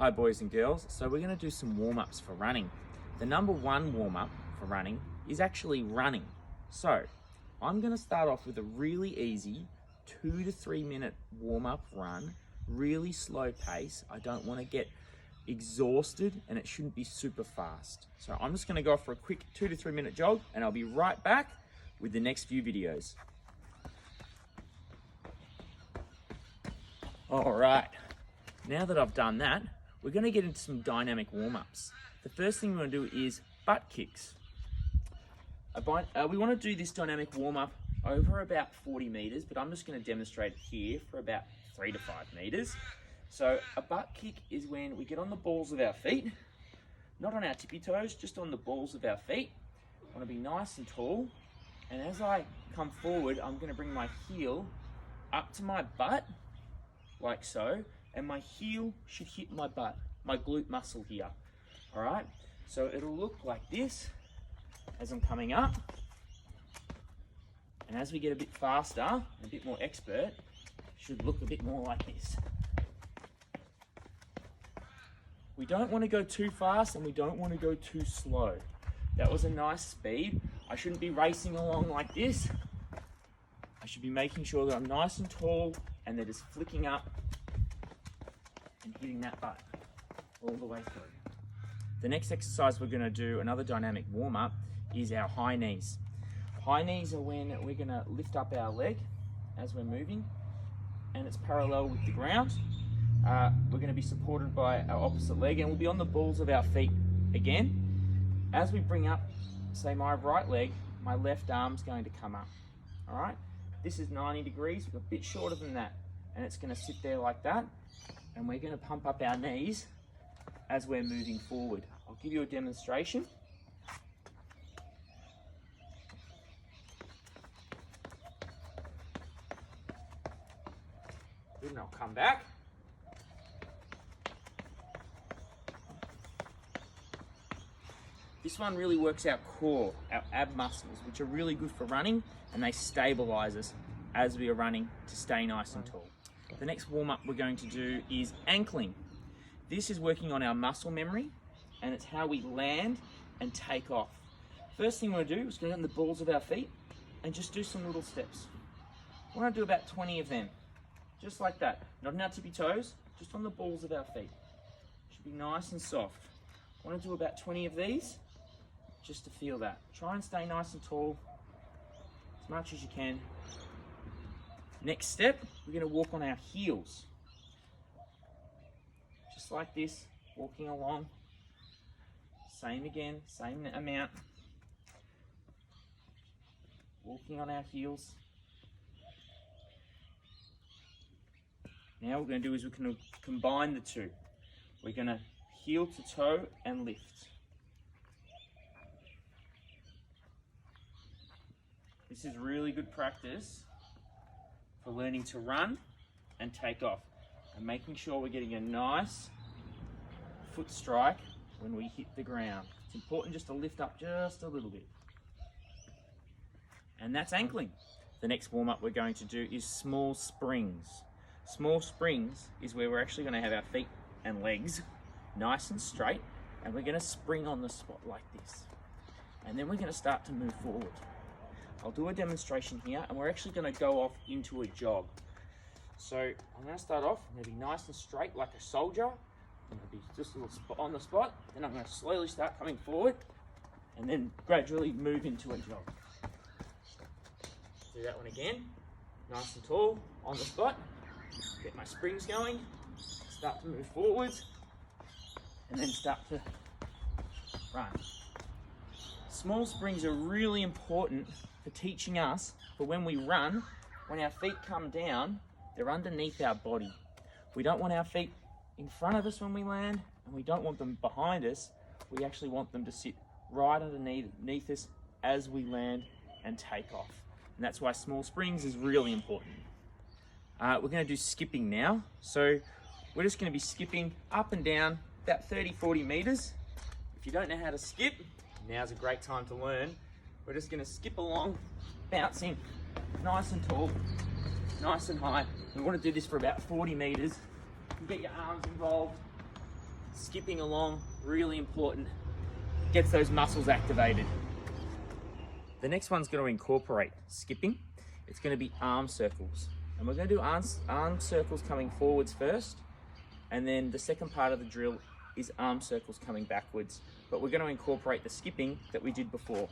Hi boys and girls, so we're going to do some warm-ups for running. The number one warm-up for running is actually running. So I'm going to start off with a really easy 2 to 3 minute warm-up run, really slow pace. I don't want to get exhausted and it shouldn't be super fast. So I'm just going to go for a quick 2 to 3 minute jog and I'll be right back with the next few videos. All right, now that I've done that, we're going to get into some dynamic warm-ups. The first thing we're going to do is butt kicks. We want to do this dynamic warm-up over about 40 meters, but I'm just going to demonstrate it here for about 3 to 5 meters. So a butt kick is when we get on the balls of our feet, not on our tippy toes, just on the balls of our feet. I want to be nice and tall. And as I come forward, I'm going to bring my heel up to my butt, like so, and my heel should hit my butt, my glute muscle here. All right, so it'll look like this as I'm coming up. And as we get a bit faster, a bit more expert, it should look a bit more like this. We don't want to go too fast and we don't want to go too slow. That was a nice speed. I shouldn't be racing along like this. I should be making sure that I'm nice and tall and that it's flicking up and hitting that butt all the way through. The next exercise we're going to do, another dynamic warm-up, is our high knees. High knees are when we're going to lift up our leg as we're moving and it's parallel with the ground. We're going to be supported by our opposite leg and we'll be on the balls of our feet again. As we bring up, say, my right leg, my left arm's going to come up. All right, this is 90 degrees, a bit shorter than that, and it's going to sit there like that. And we're going to pump up our knees as we're moving forward. I'll give you a demonstration. Good, and I'll come back. This one really works our core, our ab muscles, which are really good for running, and they stabilize us as we are running to stay nice and tall. The next warm-up we're going to do is ankling. This is working on our muscle memory, and it's how we land and take off. First thing we're going to do is go on the balls of our feet and just do some little steps. We're going to do about 20 of them, just like that. Not on our tippy toes, just on the balls of our feet. Should be nice and soft. I want to do about 20 of these, just to feel that. Try and stay nice and tall, as much as you can. Next step, we're going to walk on our heels. Just like this, walking along. Same again, same amount. Walking on our heels. Now what we're going to do is we're going to combine the two. We're going to heel to toe and lift. This is really good practice for learning to run and take off and making sure we're getting a nice foot strike when we hit the ground. It's important just to lift up just a little bit. And that's ankling. The next warm-up we're going to do is small springs. Small springs is where we're actually going to have our feet and legs nice and straight, and we're going to spring on the spot like this. And then we're going to start to move forward. I'll do a demonstration here, and we're actually going to go off into a jog. So I'm going to start off, I'm going to be nice and straight like a soldier. I'm going to be just a little spot on the spot. Then I'm going to slowly start coming forward, and then gradually move into a jog. Do that one again, nice and tall, on the spot. Get my springs going, start to move forwards, and then start to run. Small springs are really important for teaching us for when we run, when our feet come down, they're underneath our body. We don't want our feet in front of us when we land, and we don't want them behind us. We actually want them to sit right underneath us as we land and take off. And that's why small springs is really important. We're going to do skipping now. So we're just going to be skipping up and down about 30-40 meters. If you don't know how to skip, now's a great time to learn. We're just going to skip along, bouncing nice and tall, nice and high. We want to do this for about 40 meters. You get your arms involved, skipping along, really important. Gets those muscles activated. The next one's going to incorporate skipping. It's going to be arm circles. And we're going to do arm circles coming forwards first. And then the second part of the drill is arm circles coming backwards. But we're going to incorporate the skipping that we did before.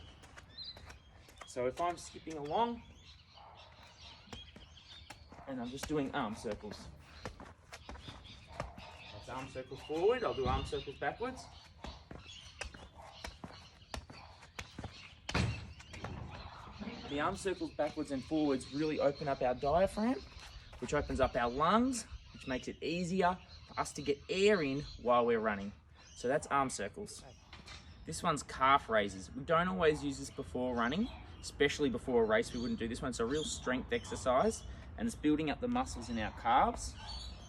So if I'm skipping along, and I'm just doing arm circles. That's arm circles forward, I'll do arm circles backwards. The arm circles backwards and forwards really open up our diaphragm, which opens up our lungs, which makes it easier for us to get air in while we're running. So that's arm circles. This one's calf raises. We don't always use this before running, especially before a race. We wouldn't do this one. It's a real strength exercise and it's building up the muscles in our calves.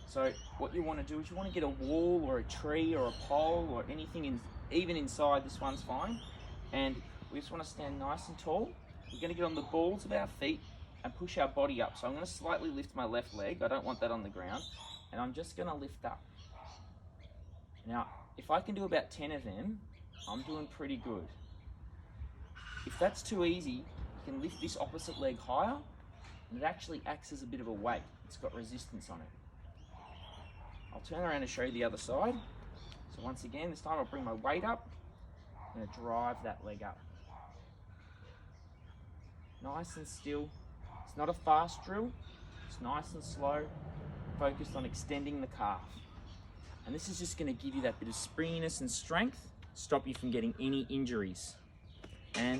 So what you want to do is you want to get a wall or a tree or a pole or anything, even inside. This one's fine. And we just want to stand nice and tall. We're going to get on the balls of our feet and push our body up. So I'm going to slightly lift my left leg. I don't want that on the ground. And I'm just going to lift up. Now, if I can do about 10 of them, I'm doing pretty good. If that's too easy, you can lift this opposite leg higher, and it actually acts as a bit of a weight. It's got resistance on it. I'll turn around and show you the other side. So once again, this time I'll bring my weight up. I'm going to drive that leg up. Nice and still. It's not a fast drill. It's nice and slow, focused on extending the calf. And this is just going to give you that bit of springiness and strength, stop you from getting any injuries. And